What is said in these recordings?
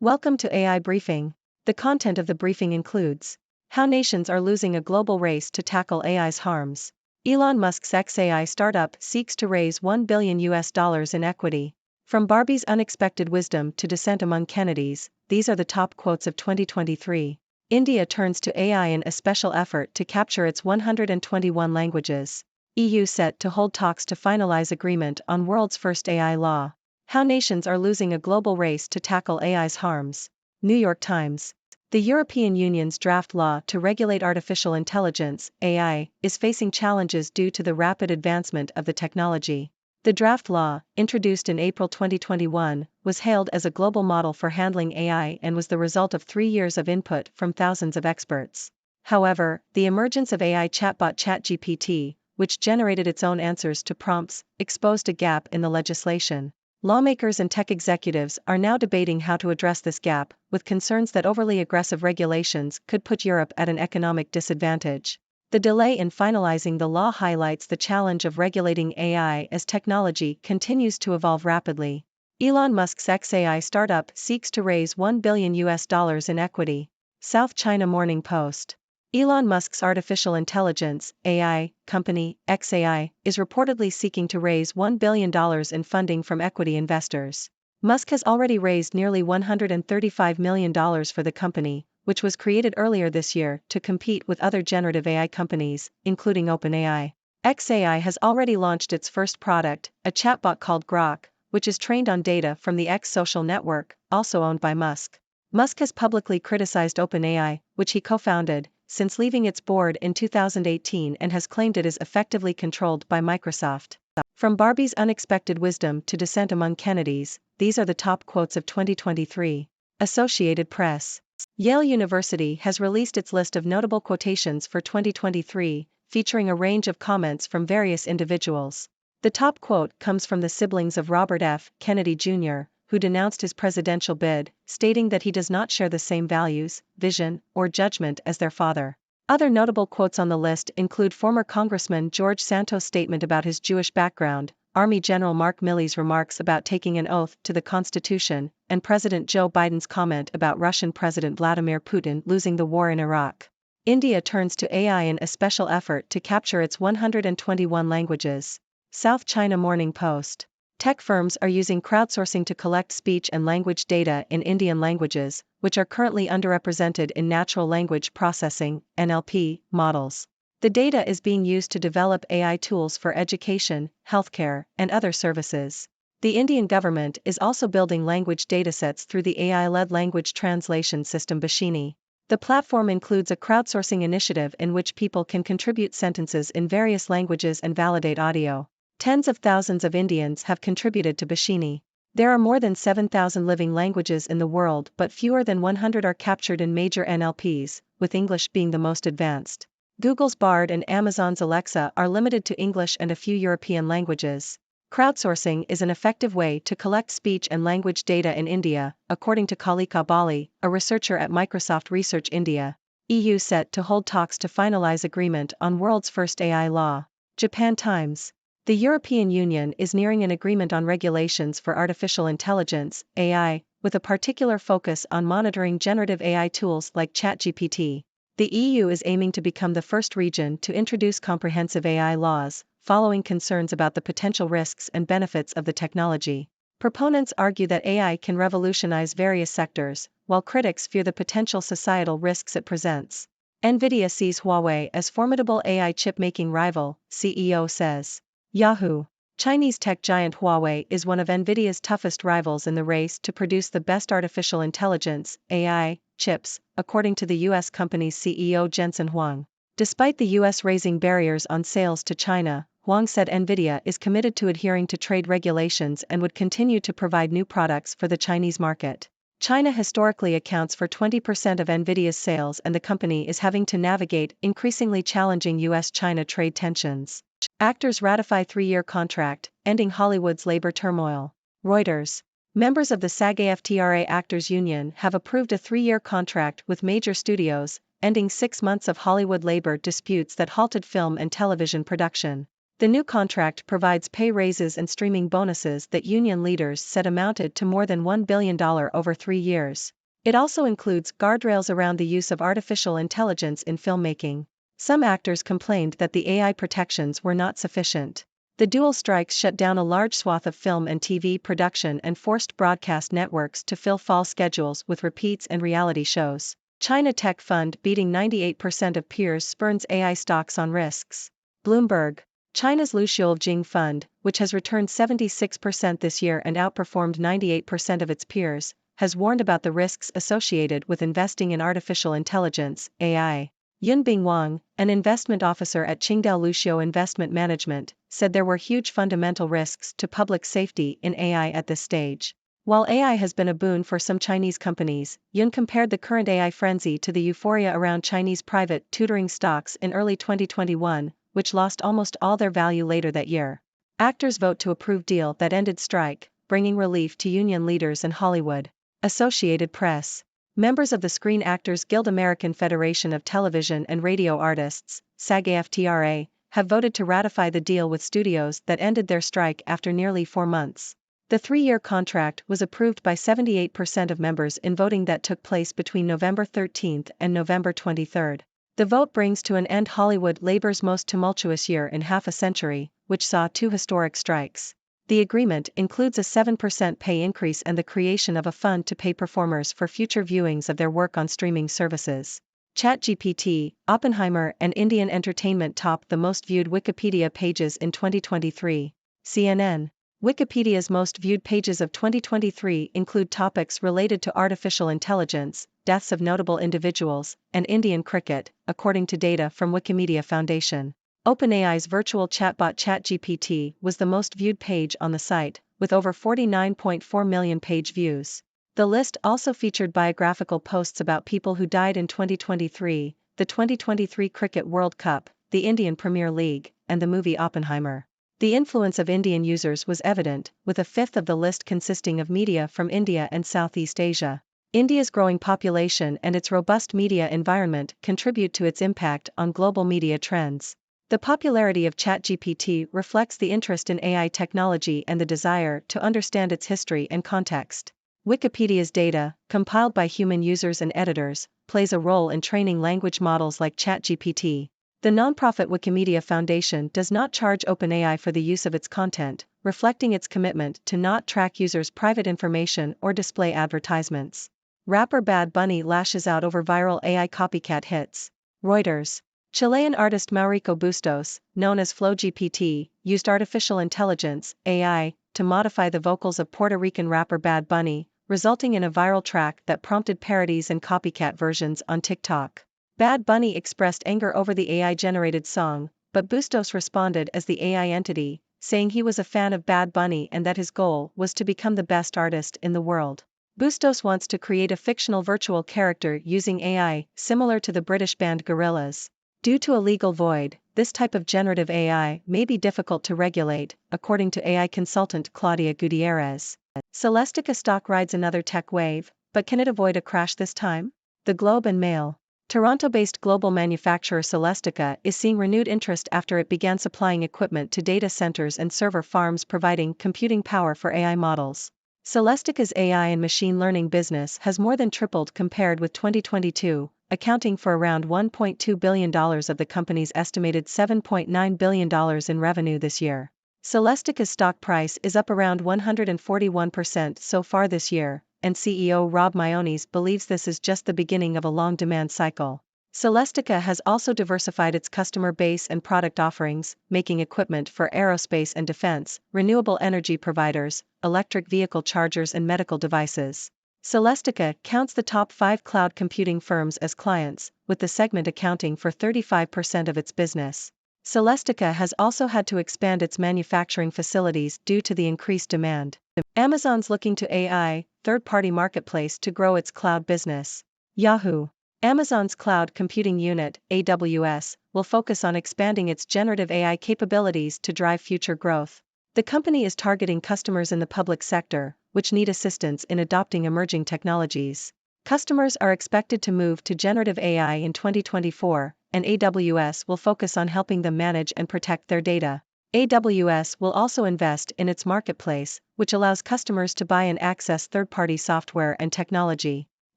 Welcome to AI Briefing. The content of the briefing includes how nations are losing a global race to tackle AI's harms. Elon Musk's XAI startup seeks to raise $1 billion in equity. From Barbie's unexpected wisdom to dissent among Kennedys, these are the top quotes of 2023. India turns to AI in a special effort to capture its 121 languages. EU set to hold talks to finalize agreement on world's first AI law. How nations are losing a global race to tackle AI's harms. New York Times. The European Union's draft law to regulate artificial intelligence, AI, is facing challenges due to the rapid advancement of the technology. The draft law, introduced in April 2021, was hailed as a global model for handling AI and was the result of 3 years of input from thousands of experts. However, the emergence of AI chatbot ChatGPT, which generated its own answers to prompts, exposed a gap in the legislation. Lawmakers and tech executives are now debating how to address this gap, with concerns that overly aggressive regulations could put Europe at an economic disadvantage. The delay in finalizing the law highlights the challenge of regulating AI as technology continues to evolve rapidly. Elon Musk's XAI startup seeks to raise $1 billion in equity. South China Morning Post. Elon Musk's artificial intelligence (AI) company, XAI, is reportedly seeking to raise $1 billion in funding from equity investors. Musk has already raised nearly $135 million for the company, which was created earlier this year to compete with other generative AI companies, including OpenAI. XAI has already launched its first product, a chatbot called Grok, which is trained on data from the X social network, also owned by Musk. Musk has publicly criticized OpenAI, which he co-founded, since leaving its board in 2018 and has claimed it is effectively controlled by Microsoft. From Barbie's unexpected wisdom to dissent among Kennedys, these are the top quotes of 2023. Associated Press. Yale University has released its list of notable quotations for 2023, featuring a range of comments from various individuals. The top quote comes from the siblings of Robert F. Kennedy Jr., who denounced his presidential bid, stating that he does not share the same values, vision, or judgment as their father. Other notable quotes on the list include former Congressman George Santos' statement about his Jewish background, Army General Mark Milley's remarks about taking an oath to the Constitution, and President Joe Biden's comment about Russian President Vladimir Putin losing the war in Iraq. India turns to AI in a special effort to capture its 121 languages. South China Morning Post. Tech firms are using crowdsourcing to collect speech and language data in Indian languages, which are currently underrepresented in natural language processing (NLP) models. The data is being used to develop AI tools for education, healthcare, and other services. The Indian government is also building language datasets through the AI-led language translation system Bhashini. The platform includes a crowdsourcing initiative in which people can contribute sentences in various languages and validate audio. Tens of thousands of Indians have contributed to Bhashini. There are more than 7,000 living languages in the world, but fewer than 100 are captured in major NLPs, with English being the most advanced. Google's Bard and Amazon's Alexa are limited to English and a few European languages. Crowdsourcing is an effective way to collect speech and language data in India, according to Kalika Bali, a researcher at Microsoft Research India. EU set to hold talks to finalize agreement on world's first AI law. Japan Times. The European Union is nearing an agreement on regulations for artificial intelligence, AI, with a particular focus on monitoring generative AI tools like ChatGPT. The EU is aiming to become the first region to introduce comprehensive AI laws, following concerns about the potential risks and benefits of the technology. Proponents argue that AI can revolutionize various sectors, while critics fear the potential societal risks it presents. NVIDIA sees Huawei as formidable AI chip-making rival, CEO says. Yahoo! Chinese tech giant Huawei is one of NVIDIA's toughest rivals in the race to produce the best artificial intelligence (AI) chips, according to the U.S. company's CEO Jensen Huang. Despite the U.S. raising barriers on sales to China, Huang said NVIDIA is committed to adhering to trade regulations and would continue to provide new products for the Chinese market. China historically accounts for 20% of NVIDIA's sales, and the company is having to navigate increasingly challenging U.S.-China trade tensions. Actors ratify 3-year contract, ending Hollywood's labor turmoil. Reuters. Members of the SAG-AFTRA Actors Union have approved a 3-year contract with major studios, ending 6 months of Hollywood labor disputes that halted film and television production. The new contract provides pay raises and streaming bonuses that union leaders said amounted to more than $1 billion over 3 years. It also includes guardrails around the use of artificial intelligence in filmmaking. Some actors complained that the AI protections were not sufficient. The dual strikes shut down a large swath of film and TV production and forced broadcast networks to fill fall schedules with repeats and reality shows. China Tech Fund beating 98% of peers spurns AI stocks on risks. Bloomberg. China's Lu Xiaojing Fund, which has returned 76% this year and outperformed 98% of its peers, has warned about the risks associated with investing in artificial intelligence, AI. Yunbing Wang, an investment officer at Qingdao Luxiu Investment Management, said there were huge fundamental risks to public safety in AI at this stage. While AI has been a boon for some Chinese companies, Yun compared the current AI frenzy to the euphoria around Chinese private tutoring stocks in early 2021, which lost almost all their value later that year. Actors vote to approve deal that ended strike, bringing relief to union leaders and Hollywood. Associated Press. Members of the Screen Actors Guild American Federation of Television and Radio Artists, SAG-AFTRA, have voted to ratify the deal with studios that ended their strike after nearly 4 months. The 3-year contract was approved by 78% of members in voting that took place between November 13 and November 23. The vote brings to an end Hollywood labor's most tumultuous year in half a century, which saw 2 historic strikes. The agreement includes a 7% pay increase and the creation of a fund to pay performers for future viewings of their work on streaming services. ChatGPT, Oppenheimer and Indian Entertainment topped the most viewed Wikipedia pages in 2023. CNN. Wikipedia's most viewed pages of 2023 include topics related to artificial intelligence, deaths of notable individuals, and Indian cricket, according to data from Wikimedia Foundation. OpenAI's virtual chatbot ChatGPT was the most viewed page on the site, with over 49.4 million page views. The list also featured biographical posts about people who died in 2023, the 2023 Cricket World Cup, the Indian Premier League, and the movie Oppenheimer. The influence of Indian users was evident, with a fifth of the list consisting of media from India and Southeast Asia. India's growing population and its robust media environment contribute to its impact on global media trends. The popularity of ChatGPT reflects the interest in AI technology and the desire to understand its history and context. Wikipedia's data, compiled by human users and editors, plays a role in training language models like ChatGPT. The nonprofit Wikimedia Foundation does not charge OpenAI for the use of its content, reflecting its commitment to not track users' private information or display advertisements. Rapper Bad Bunny lashes out over viral AI copycat hits. Reuters. Chilean artist Mauricio Bustos, known as FlowGPT, used artificial intelligence, AI, to modify the vocals of Puerto Rican rapper Bad Bunny, resulting in a viral track that prompted parodies and copycat versions on TikTok. Bad Bunny expressed anger over the AI-generated song, but Bustos responded as the AI entity, saying he was a fan of Bad Bunny and that his goal was to become the best artist in the world. Bustos wants to create a fictional virtual character using AI, similar to the British band Gorillaz. Due to a legal void, this type of generative AI may be difficult to regulate, according to AI consultant Claudia Gutierrez. Celestica stock rides another tech wave, but can it avoid a crash this time? The Globe and Mail. Toronto-based global manufacturer Celestica is seeing renewed interest after it began supplying equipment to data centers and server farms providing computing power for AI models. Celestica's AI and machine learning business has more than tripled compared with 2022, accounting for around $1.2 billion of the company's estimated $7.9 billion in revenue this year. Celestica's stock price is up around 141% so far this year, and CEO Rob Mionis believes this is just the beginning of a long demand cycle. Celestica has also diversified its customer base and product offerings, making equipment for aerospace and defense, renewable energy providers, electric vehicle chargers and medical devices. Celestica counts the top 5 cloud computing firms as clients, with the segment accounting for 35% of its business. Celestica has also had to expand its manufacturing facilities due to the increased demand. Amazon's looking to AI, third-party marketplace to grow its cloud business. Yahoo! Amazon's cloud computing unit, AWS, will focus on expanding its generative AI capabilities to drive future growth. The company is targeting customers in the public sector, which need assistance in adopting emerging technologies. Customers are expected to move to generative AI in 2024, and AWS will focus on helping them manage and protect their data. AWS will also invest in its marketplace, which allows customers to buy and access third-party software and technology.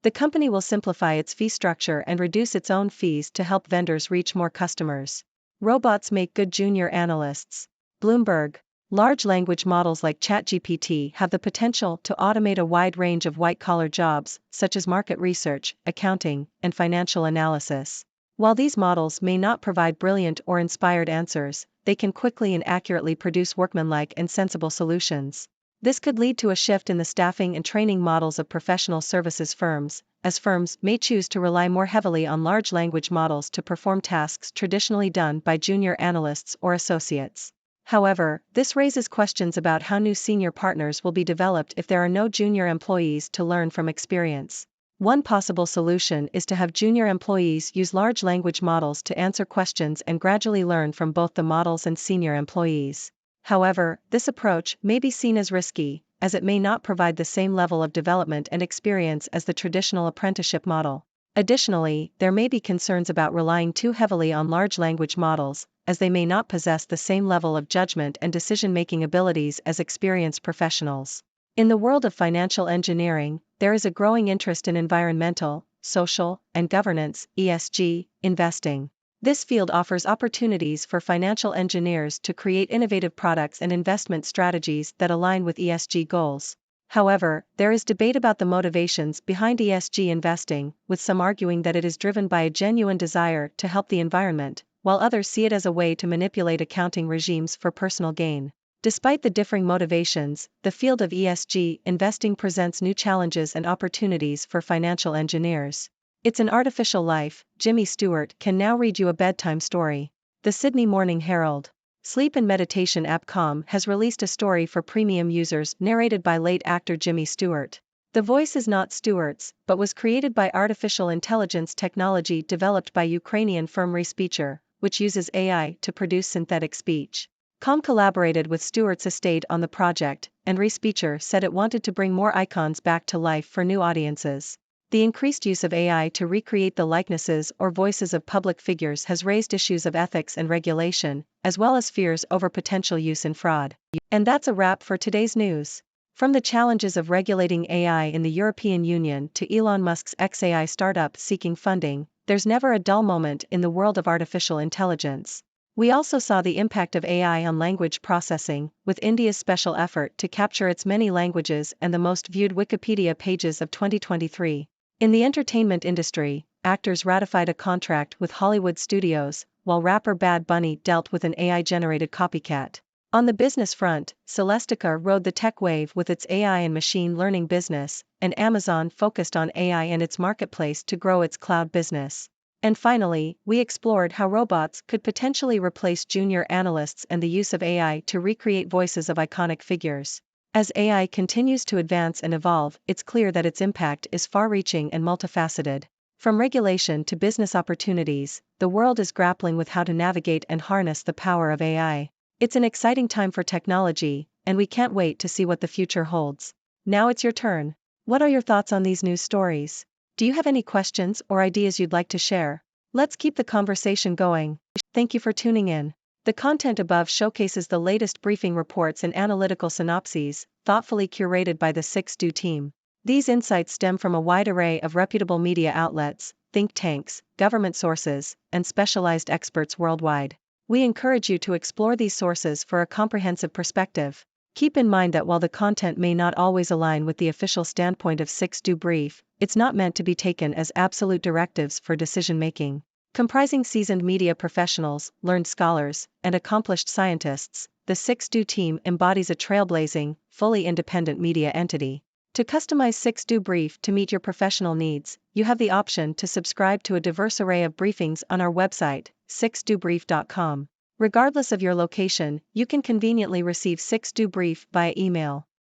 The company will simplify its fee structure and reduce its own fees to help vendors reach more customers. Robots make good junior analysts. Bloomberg. Large language models like ChatGPT have the potential to automate a wide range of white-collar jobs, such as market research, accounting, and financial analysis. While these models may not provide brilliant or inspired answers, they can quickly and accurately produce workmanlike and sensible solutions. This could lead to a shift in the staffing and training models of professional services firms, as firms may choose to rely more heavily on large language models to perform tasks traditionally done by junior analysts or associates. However, this raises questions about how new senior partners will be developed if there are no junior employees to learn from experience. One possible solution is to have junior employees use large language models to answer questions and gradually learn from both the models and senior employees. However, this approach may be seen as risky, as it may not provide the same level of development and experience as the traditional apprenticeship model. Additionally, there may be concerns about relying too heavily on large language models, as they may not possess the same level of judgment and decision-making abilities as experienced professionals. In the world of financial engineering, there is a growing interest in environmental, social, and governance (ESG) investing. This field offers opportunities for financial engineers to create innovative products and investment strategies that align with ESG goals. However, there is debate about the motivations behind ESG investing, with some arguing that it is driven by a genuine desire to help the environment, while others see it as a way to manipulate accounting regimes for personal gain. Despite the differing motivations, the field of ESG investing presents new challenges and opportunities for financial engineers. It's an artificial life. Jimmy Stewart can now read you a bedtime story. The Sydney Morning Herald. Sleep and meditation app Calm has released a story for premium users narrated by late actor Jimmy Stewart. The voice is not Stewart's, but was created by artificial intelligence technology developed by Ukrainian firm Respeecher, which uses AI to produce synthetic speech. Calm collaborated with Stewart's estate on the project, and Respeecher said it wanted to bring more icons back to life for new audiences. The increased use of AI to recreate the likenesses or voices of public figures has raised issues of ethics and regulation, as well as fears over potential use in fraud. And that's a wrap for today's news. From the challenges of regulating AI in the European Union to Elon Musk's XAI startup seeking funding, there's never a dull moment in the world of artificial intelligence. We also saw the impact of AI on language processing, with India's special effort to capture its many languages and the most viewed Wikipedia pages of 2023. In the entertainment industry, actors ratified a contract with Hollywood studios, while rapper Bad Bunny dealt with an AI-generated copycat. On the business front, Celestica rode the tech wave with its AI and machine learning business, and Amazon focused on AI and its marketplace to grow its cloud business. And finally, we explored how robots could potentially replace junior analysts and the use of AI to recreate voices of iconic figures. As AI continues to advance and evolve, it's clear that its impact is far-reaching and multifaceted. From regulation to business opportunities, the world is grappling with how to navigate and harness the power of AI. It's an exciting time for technology, and we can't wait to see what the future holds. Now it's your turn. What are your thoughts on these news stories? Do you have any questions or ideas you'd like to share? Let's keep the conversation going. Thank you for tuning in. The content above showcases the latest briefing reports and analytical synopses, thoughtfully curated by the 6Do team. These insights stem from a wide array of reputable media outlets, think tanks, government sources, and specialized experts worldwide. We encourage you to explore these sources for a comprehensive perspective. Keep in mind that while the content may not always align with the official standpoint of 6Do Brief, it's not meant to be taken as absolute directives for decision-making. Comprising seasoned media professionals, learned scholars, and accomplished scientists, the 6Do team embodies a trailblazing, fully independent media entity. To customize 6Do Brief to meet your professional needs, you have the option to subscribe to a diverse array of briefings on our website, 6dobrief.com. Regardless of your location, you can conveniently receive 6Do Brief via email.